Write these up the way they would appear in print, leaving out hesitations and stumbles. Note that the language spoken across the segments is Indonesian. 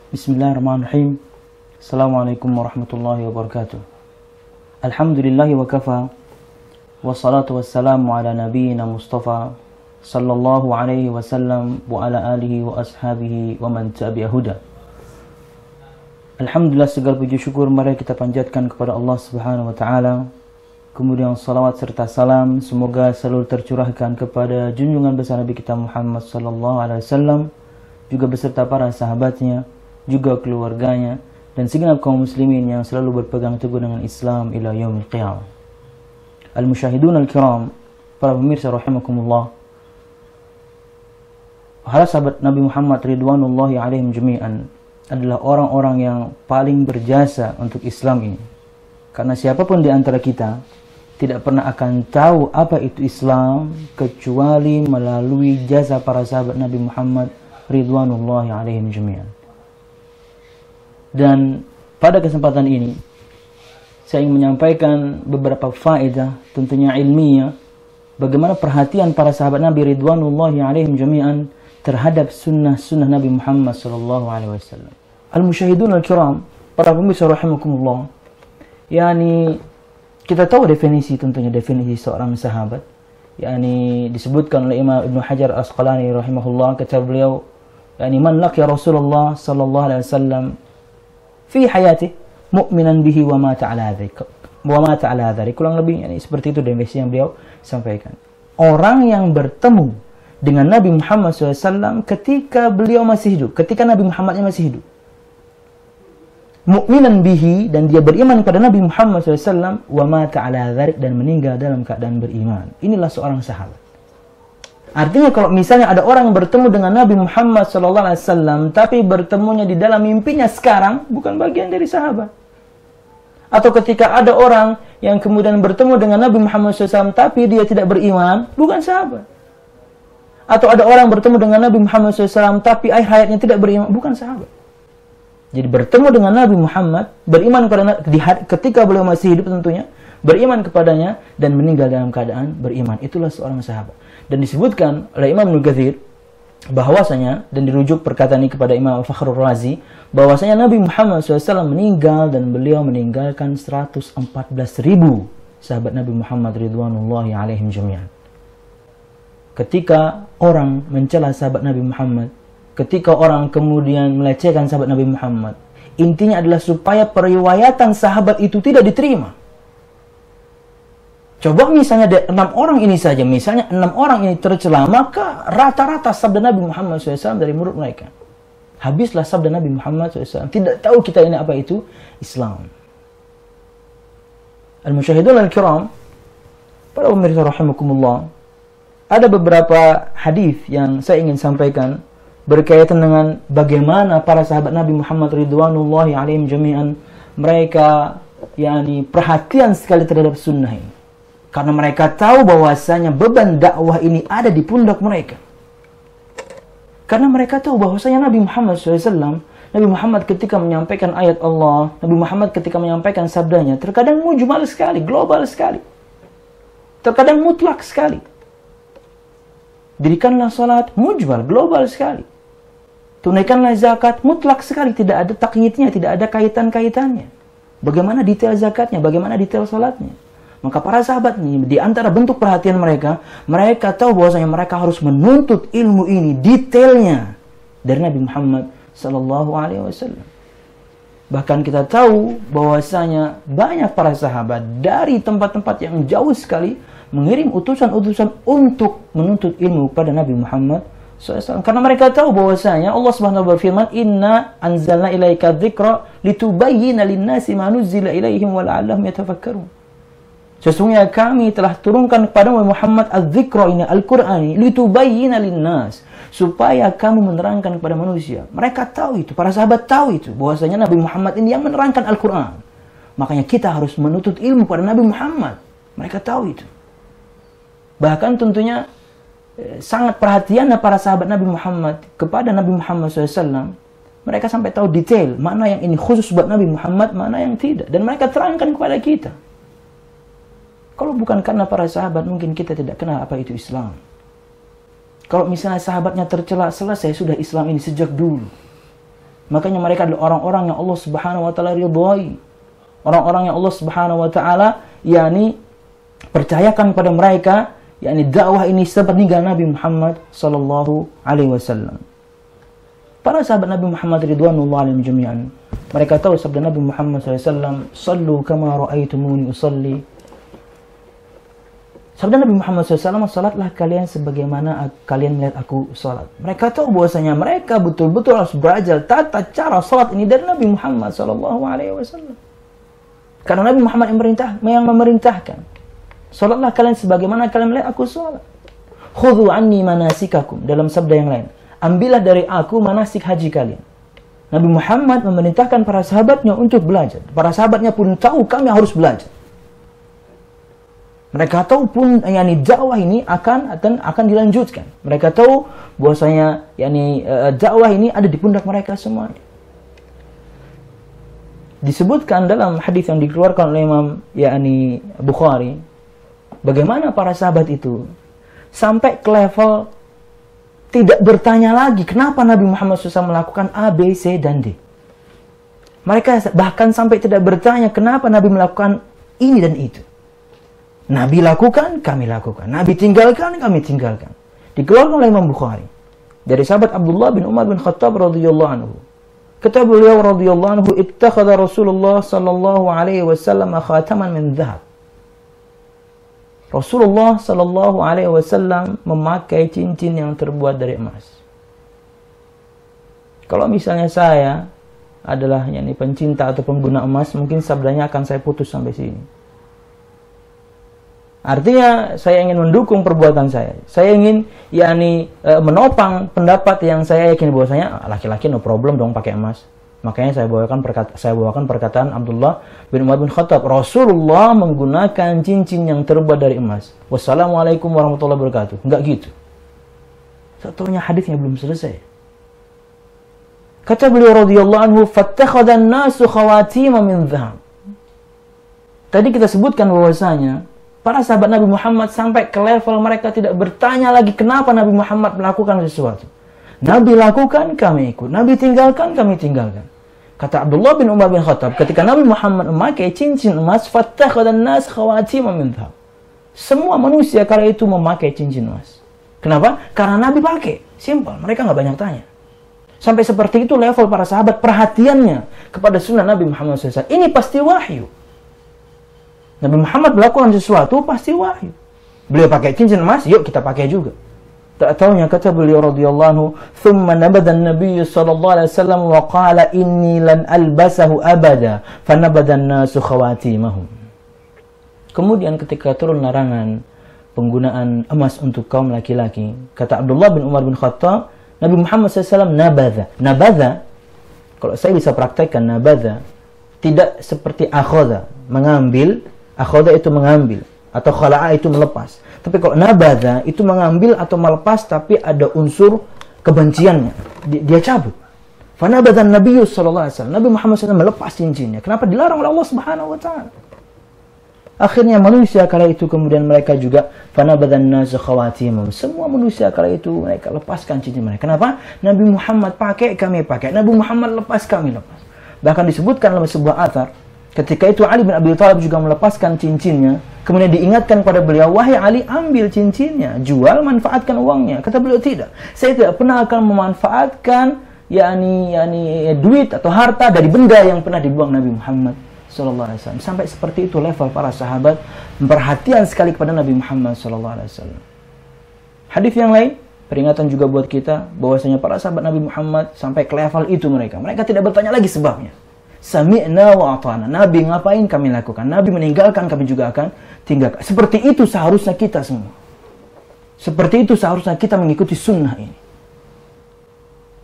Bismillahirrahmanirrahim. Assalamualaikum warahmatullahi wabarakatuh. Alhamdulillahi wa kafa. Wassalatu wassalamu ala nabiyyina Mustafa sallallahu alaihi wasallam wa ala alihi wa ashabihi wa man tabi'a huda. Alhamdulillah, segala puji syukur mari kita panjatkan kepada Allah Subhanahu wa taala. Kemudian salawat serta salam semoga selalu tercurahkan kepada junjungan besar Nabi kita Muhammad sallallahu alaihi wasallam, juga beserta para sahabatnya, juga keluarganya, dan segenap kaum muslimin yang selalu berpegang teguh dengan Islam ila yaumil qiyamah. Al-musyahidun al-kiram, para pemirsa rahimakumullah, para sahabat Nabi Muhammad ridwanullahi alaihim jami'an adalah orang-orang yang paling berjasa untuk Islam ini. Karena siapapun di antara kita tidak pernah akan tahu apa itu Islam kecuali melalui jasa para sahabat Nabi Muhammad ridwanullahi alaihim jami'an. Dan pada kesempatan ini saya ingin menyampaikan beberapa faedah tentunya ilmiah bagaimana perhatian para sahabat Nabi ridwanullahi alaihim jami'an terhadap sunnah-sunnah Nabi Muhammad sallallahu alaihi wasallam. Al-musyahidun al-kiram, para pemirsa rahimakumullah, yakni kita tahu tentunya definisi seorang sahabat, yakni disebutkan oleh Imam Ibnu Hajar Asqalani rahimahullah, kata beliau, yakni man laqiya Rasulullah sallallahu alaihi wasallam fi hayatih mu'minan bihi wa mata ala dzalik. Kurang lebih yani, seperti itu definisi yang beliau sampaikan. Orang yang bertemu dengan Nabi Muhammad SAW ketika beliau masih hidup, ketika Nabi Muhammadnya masih hidup, mu'minan bihi, dan dia beriman kepada Nabi Muhammad SAW, wa mata ala dzalik, dan meninggal dalam keadaan beriman. Inilah seorang sahabat. Artinya kalau misalnya ada orang bertemu dengan Nabi Muhammad SAW tapi bertemunya di dalam mimpinya sekarang, bukan bagian dari sahabat. Atau ketika ada orang yang kemudian bertemu dengan Nabi Muhammad SAW tapi dia tidak beriman, bukan sahabat. Atau ada orang bertemu dengan Nabi Muhammad SAW tapi akhir hayatnya tidak beriman, bukan sahabat. Jadi bertemu dengan Nabi Muhammad, beriman kepada ketika beliau masih hidup tentunya, beriman kepadanya dan meninggal dalam keadaan beriman, itulah seorang sahabat. Dan disebutkan oleh Imam Ibnu Katsir bahwasanya, dan dirujuk perkataan ini kepada Imam Fakhrul Razi, bahwasanya Nabi Muhammad SAW meninggal dan beliau meninggalkan 114.000 sahabat Nabi Muhammad ridwanullahi alaihim jami'an. Ketika orang mencela sahabat Nabi Muhammad, ketika orang kemudian melecehkan sahabat Nabi Muhammad, intinya adalah supaya periwayatan sahabat itu tidak diterima. Coba misalnya 6 orang ini saja, misalnya 6 orang ini tercela, maka rata-rata sabda Nabi Muhammad SAW dari mulut mereka. Habislah sabda Nabi Muhammad SAW. Tidak tahu kita ini apa itu Islam. Al-musyahidun al-kiram, para pemirsa rahimakumullah, ada beberapa hadis yang saya ingin sampaikan berkaitan dengan bagaimana para sahabat Nabi Muhammad ridwanullahi alaihim jami'an mereka yakni perhatian sekali terhadap sunnah ini. Karena mereka tahu bahwasanya beban dakwah ini ada di pundak mereka. Karena mereka tahu bahwasanya Nabi Muhammad SAW, Nabi Muhammad ketika menyampaikan ayat Allah, Nabi Muhammad ketika menyampaikan sabdanya, terkadang mujmal sekali, global sekali. Terkadang mutlak sekali. Dirikanlah salat, mujmal, global sekali. Tunaikanlah zakat, mutlak sekali, tidak ada takyidnya, tidak ada kaitan-kaitannya. Bagaimana detail zakatnya, bagaimana detail salatnya. Maka para sahabat ini, di antara bentuk perhatian mereka, mereka tahu bahwasanya mereka harus menuntut ilmu ini detailnya dari Nabi Muhammad sallallahu alaihi wasallam. Bahkan kita tahu bahwasanya banyak para sahabat dari tempat-tempat yang jauh sekali mengirim utusan-utusan untuk menuntut ilmu pada Nabi Muhammad SAW. Karena mereka tahu bahwasanya Allah Subhanahu wa taala berfirman, "Inna anzalna ilaika dzikra litubayyana lin-nasi ma nuzzila ilaihim wa la'allahum yatafakkarun." Sesungguhnya kami telah turunkan kepada Muhammad az-zikra ini, Al-Quran ini, litubayyina lin-nas, supaya kamu menerangkan kepada manusia. Mereka tahu itu, para sahabat tahu itu, bahwasanya Nabi Muhammad ini yang menerangkan Al-Quran. Makanya kita harus menuntut ilmu pada Nabi Muhammad. Mereka tahu itu. Bahkan tentunya sangat perhatian para sahabat Nabi Muhammad kepada Nabi Muhammad SAW. Mereka sampai tahu detail mana yang ini khusus buat Nabi Muhammad, mana yang tidak. Dan mereka terangkan kepada kita. Kalau bukan karena para sahabat, mungkin kita tidak kenal apa itu Islam. Kalau misalnya sahabatnya tercela, selesai sudah Islam ini sejak dulu. Makanya mereka adalah orang-orang yang Allah Subhanahu wa taala ridhai. Orang-orang yang Allah Subhanahu wa taala percayakan pada mereka dakwah ini sepeninggal Nabi Muhammad sallallahu alaihi wasallam. Para sahabat Nabi Muhammad ridwanullah alaihim jami'an, mereka tahu sabda Nabi Muhammad sallallahu alaihi wasallam, "Shallu kama ra'aitumuni usalli." Sabda Nabi Muhammad SAW, salatlah kalian sebagaimana kalian melihat aku salat. Mereka tahu bahwasanya mereka betul-betul harus belajar tata cara salat ini dari Nabi Muhammad SAW. Karena Nabi Muhammad yang memerintahkan. Salatlah kalian sebagaimana kalian melihat aku salat. Khudhu anni manasikakum. Dalam sabda yang lain, ambillah dari aku manasik haji kalian. Nabi Muhammad memerintahkan para sahabatnya untuk belajar. Para sahabatnya pun tahu kami harus belajar. Mereka tahu pun dakwah ini akan dilanjutkan. Mereka tahu bahwasanya dakwah ini ada di pundak mereka semuanya. Disebutkan dalam hadis yang dikeluarkan oleh Imam Bukhari, bagaimana para sahabat itu sampai ke level tidak bertanya lagi kenapa Nabi Muhammad SAW melakukan A, B, C, dan D. Mereka bahkan sampai tidak bertanya kenapa Nabi melakukan ini dan itu. Nabi lakukan, kami lakukan. Nabi tinggalkan, kami tinggalkan. Dikeluarkan oleh Imam Bukhari dari sahabat Abdullah bin Umar bin Khattab radhiyallahu anhu. Kata beliau radhiyallahu anhu, "Ittakhadha Rasulullah sallallahu alaihi wasallam khataman min dhahab." Rasulullah sallallahu alaihi wasallam memakai cincin yang terbuat dari emas. Kalau misalnya saya adalah pencinta atau pengguna emas, mungkin sabdanya akan saya putus sampai sini. Artinya saya ingin mendukung perbuatan saya. Saya ingin menopang pendapat yang saya yakin bahwasanya laki-laki no problem dong pakai emas. Makanya saya bawakan perkataan Abdullah bin Umar bin Khattab, Rasulullah menggunakan cincin yang terbuat dari emas. Wassalamualaikum warahmatullahi wabarakatuh. Enggak gitu. Satunya hadisnya belum selesai. Kata beliau radhiyallahu anhu, "Fattakhadha an-nasu khawatima min dhahab." Tadi kita sebutkan bahwasanya para sahabat Nabi Muhammad sampai ke level mereka tidak bertanya lagi kenapa Nabi Muhammad melakukan sesuatu. Nabi lakukan, kami ikut. Nabi tinggalkan, kami tinggalkan. Kata Abdullah bin Umar bin Khattab, ketika Nabi Muhammad memakai cincin emas, fattakhadhan nas khawatim min dhahab. Semua manusia kala itu memakai cincin emas. Kenapa? Karena Nabi pakai. Simpel, mereka nggak banyak tanya. Sampai seperti itu level para sahabat perhatiannya kepada sunnah Nabi Muhammad SAW. Ini pasti wahyu. Nabi Muhammad melakukan sesuatu pasti wahyu. Beliau pakai cincin emas, yuk kita pakai juga. Tak tahunya kata beliau radhiyallahu anhu, "Thumma nabada an-nabiy sallallahu alaihi wasallam wa qala inni lan albasahu abada, fa nabada an-nasu khawatimahum." Kemudian ketika turun larangan penggunaan emas untuk kaum laki-laki, kata Abdullah bin Umar bin Khattab, Nabi Muhammad SAW nabadha. Nabadha, kalau saya bisa praktekkan nabadha, tidak seperti akhadha, mengambil. Akhadha itu mengambil, atau khala'a itu melepas. Tapi kalau nabadha itu mengambil atau melepas, tapi ada unsur kebenciannya. Dia cabut. Fanabadha Nabi sallallahu alaihi wasallam. Nabi Muhammad SAW melepas cincinnya. Kenapa? Dilarang oleh Allah Subhanahu wa taala. Akhirnya manusia kala itu kemudian mereka juga fanabadha an-nas khawatimum. Semua manusia kala itu mereka lepaskan cincin mereka. Kenapa? Nabi Muhammad pakai, kami pakai. Nabi Muhammad lepas, kami lepas. Bahkan disebutkan dalam sebuah athar, ketika itu Ali bin Abi Thalib juga melepaskan cincinnya. Kemudian diingatkan pada beliau, "Wahai Ali, ambil cincinnya, jual, manfaatkan uangnya." Kata beliau, "Tidak. Saya tidak pernah akan memanfaatkan duit atau harta dari benda yang pernah dibuang Nabi Muhammad sallallahu alaihi wasallam." Sampai seperti itu level para sahabat perhatian sekali kepada Nabi Muhammad sallallahu alaihi wasallam. Hadis yang lain peringatan juga buat kita bahwasanya para sahabat Nabi Muhammad sampai ke level itu mereka tidak bertanya lagi sebabnya. Sami'na wa ata'na. Nabi ngapain kami lakukan. Nabi meninggalkan kami juga akan tinggalkan. Seperti itu seharusnya kita semua. Seperti itu seharusnya kita mengikuti sunnah ini.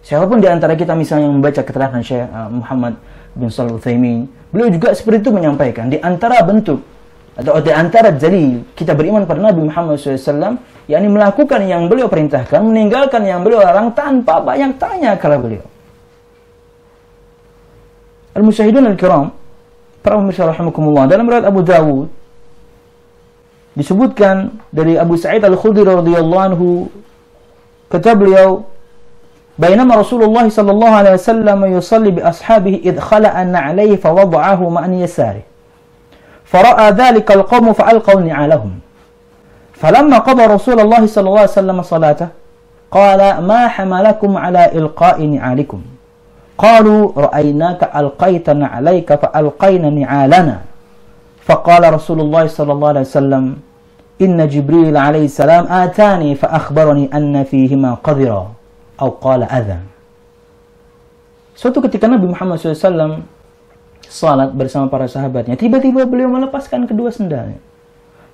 Siapapun di antara kita misalnya yang membaca keterangan Syekh Muhammad bin Shalih Al-Utsaimin, beliau juga seperti itu menyampaikan. Di antara bentuk atau di antara dalil kita beriman pada Nabi Muhammad SAW, yakni melakukan yang beliau perintahkan, meninggalkan yang beliau larang tanpa banyak tanya kepada beliau. Al-Musyahidun Al-Kiram, para pemirsa rahimakumullah, dalam riwayat Abu Dawud disebutkan dari Abu Sa'id Al-Khudri radhiyallahu anhu, kata beliau, Bainama Rasulullah sallallahu alaihi wasallam yusalli bi ashabihi idh khala'a na'alayhi fa wada'ahu ma'an yasarihi. Fara'a dhalika al-qawmu fa'alqaw ni'alahum. Falamma qada Rasulullah sallallahu alaihi wasallam salatahu qala ma hamalakum ala ilqa'i ni'alikum. Qalu ra'aynaka alqaitana 'alayka fa alqayna ni'alana. Faqala Rasulullah sallallahu alaihi wasallam inna Jibril alaihi salam atani fa akhbarani anna fihima qadira atau qala adha. Suatu ketika Nabi Muhammad SAW salat bersama para sahabatnya, tiba-tiba beliau melepaskan kedua sendalnya.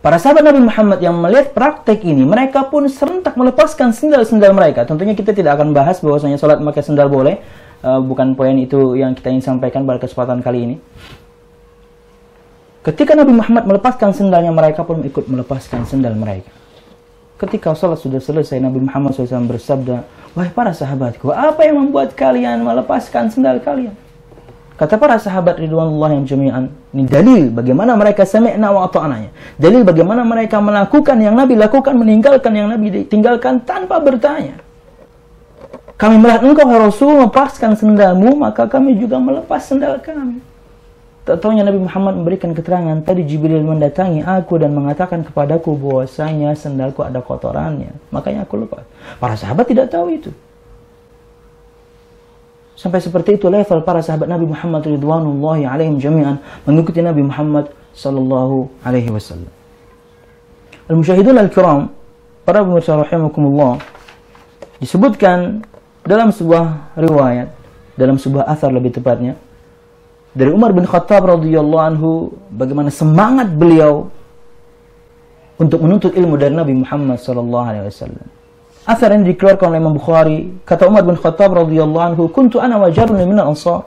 Para sahabat Nabi Muhammad yang melihat praktek ini, mereka pun serentak melepaskan sendal-sendal mereka. Tentunya kita tidak akan bahas bahwasanya salat memakai sendal boleh. Bukan poin itu yang kita ingin sampaikan pada kesempatan kali ini. Ketika Nabi Muhammad melepaskan sendalnya, mereka pun ikut melepaskan sendal mereka. Ketika salat sudah selesai, Nabi Muhammad SAW bersabda, wahai para sahabatku, apa yang membuat kalian melepaskan sendal kalian? Kata para sahabat ridwanullah yang jami'an, ini dalil bagaimana mereka sami'na wa ata'na. Dalil bagaimana mereka melakukan yang Nabi lakukan, meninggalkan yang Nabi tinggalkan tanpa bertanya. Kami melihat engkau Rasul melepaskan sendalmu, maka kami juga melepas sendal kami. Tak taunya Nabi Muhammad memberikan keterangan, tadi Jibril mendatangi aku dan mengatakan kepadaku bahwasanya sendalku ada kotorannya, makanya aku lepas. Para sahabat tidak tahu itu. Sampai seperti itu level para sahabat Nabi Muhammad ridwanullahi alaihim jami'an mengikuti Nabi Muhammad sallallahu alaihi wasallam. Al-musyahidun al-kiram, para pemirsa rahimakumullah, disebutkan dalam sebuah riwayat, dalam sebuah athar lebih tepatnya, dari Umar bin Khattab radhiyallahu anhu, bagaimana semangat beliau untuk menuntut ilmu dari Nabi Muhammad sallallahu alaihi wasallam. Athar ini dikeluarkan oleh Imam Bukhari. Kata Umar bin Khattab radhiyallahu anhu, "Kuntu ana wa jarun min al-Ansar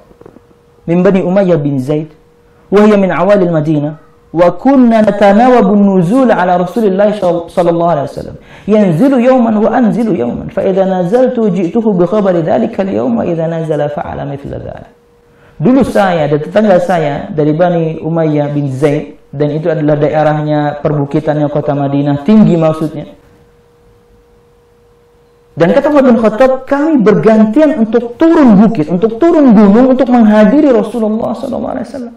min Bani Umayyah bin Zaid, wa hiya min awali al-Madinah, wa kunna natanawabu an-nuzul ala Rasulillah sallallahu alaihi wasallam. Yanzilu yawman wa anzilu yawman, fa idza nazaltu ji'tuhu bi khabari dhalika al-yawm wa idza nazala fa'ala mithla dhalik." Dulu saya dan tetangga saya dari Bani Umayyah bin Zaid, dan itu adalah daerahnya perbukitannya kota Madinah, tinggi maksudnya. Dan kata Umar bin Khattab, kami bergantian untuk turun bukit, untuk turun gunung, untuk menghadiri Rasulullah SAW.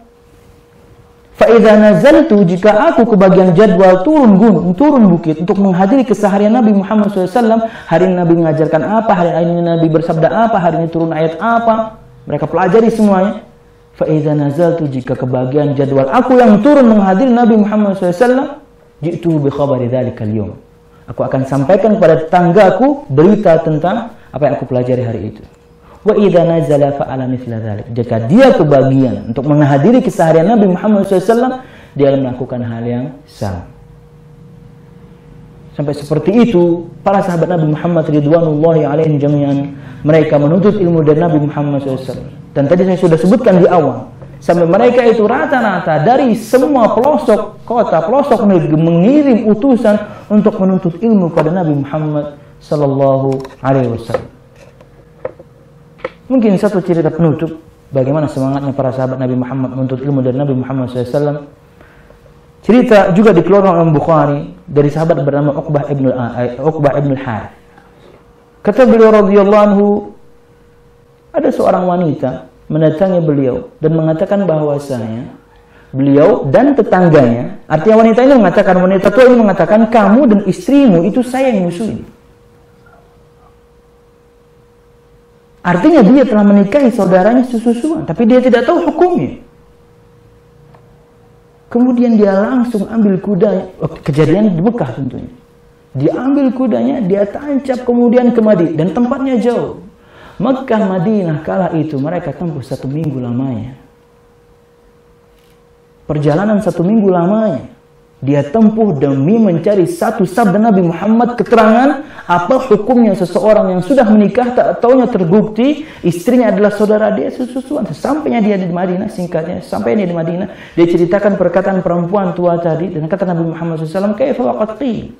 Fa'idha nazaltu, jika aku kebagian jadwal turun gunung, turun bukit, untuk menghadiri keseharian Nabi Muhammad SAW, hari ini Nabi mengajarkan apa, hari ini Nabi bersabda apa, hari ini turun ayat apa, mereka pelajari semuanya. Fa'idha nazaltu, jika kebagian jadwal aku yang turun menghadiri Nabi Muhammad SAW, ji'tuhu bi khabari dhalika al-yawm. Aku akan sampaikan kepada tetanggaku berita tentang apa yang aku pelajari hari itu. Wa idza nazala fa'ala mithla dzalik. Jika dia kebagian untuk menghadiri keseharian Nabi Muhammad SAW, dia melakukan hal yang sama. Sampai seperti itu para sahabat Nabi Muhammad ridwanullahi alaihim jami'an, mereka menuntut ilmu dari Nabi Muhammad SAW. Dan tadi saya sudah sebutkan di awal, sampai mereka itu rata-rata dari semua pelosok kota, pelosok negeri mengirim utusan untuk menuntut ilmu kepada Nabi Muhammad sallallahu alaihi wasallam. Mungkin satu cerita penutup bagaimana semangatnya para sahabat Nabi Muhammad menuntut ilmu dari Nabi Muhammad SAW. Cerita juga dikeluarkan oleh Bukhari dari sahabat bernama Uqbah ibn al-Harith. Kata beliau radhiyallahu anhu, ada seorang wanita mendatangi beliau dan mengatakan bahwasanya beliau dan tetangganya, artinya wanita ini mengatakan, wanita tua ini mengatakan, kamu dan istrimu itu saya yang musuhin. Artinya dia telah menikahi saudaranya sesusuan, tapi dia tidak tahu hukumnya. Kemudian dia langsung ambil kudanya, kejadian di Mekah tentunya. Dia ambil kudanya, dia tancap kemudian ke Madinah, dan tempatnya jauh. Mekah Madinah kala itu mereka tempuh 1 minggu lamanya. Perjalanan 1 minggu lamanya dia tempuh demi mencari satu sabda Nabi Muhammad, keterangan apa hukumnya seseorang yang sudah menikah tak taunya terbukti istrinya adalah saudara dia sesusuan. Sesampainya dia di Madinah, singkatnya sampai dia di Madinah, dia ceritakan perkataan perempuan tua tadi, dan kata Nabi Muhammad SAW, kaifa waqad qil,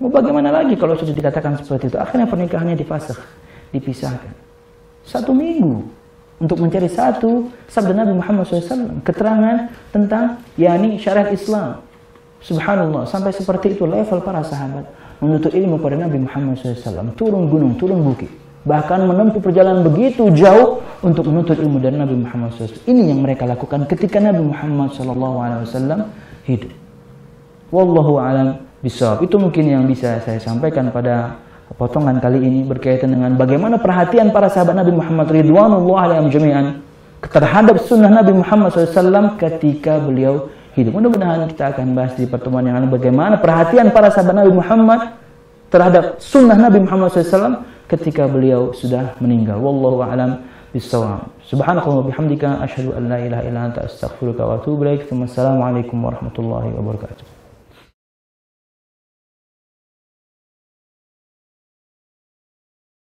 mau bagaimana lagi kalau sudah dikatakan seperti itu. Akhirnya pernikahannya difasakh, dipisahkan 1 minggu untuk mencari satu sabda Nabi Muhammad SAW, keterangan tentang yakni syariat Islam. Subhanallah, sampai seperti itu level para sahabat menuntut ilmu pada Nabi Muhammad SAW. Turun gunung, turun bukit, bahkan menempuh perjalanan begitu jauh untuk menuntut ilmu dari Nabi Muhammad SAW. Ini yang mereka lakukan ketika Nabi Muhammad SAW hidup. Wallahu a'lam bishawab. Itu mungkin yang bisa saya sampaikan pada potongan kali ini berkaitan dengan bagaimana perhatian para sahabat Nabi Muhammad ridwanullah alaihim jami'an terhadap sunnah Nabi Muhammad SAW ketika beliau hidup. Mudah-mudahan kita akan bahas di pertemuan yang lain bagaimana perhatian para sahabat Nabi Muhammad terhadap sunnah Nabi Muhammad SAW ketika beliau sudah meninggal. Wallahu a'lam bishawab. Subhanakallah wa bihamdika asyhadu an la ilaha illa anta astaghfiruka wa atubu ilaik. Wassalamualaikum warahmatullahi wabarakatuh.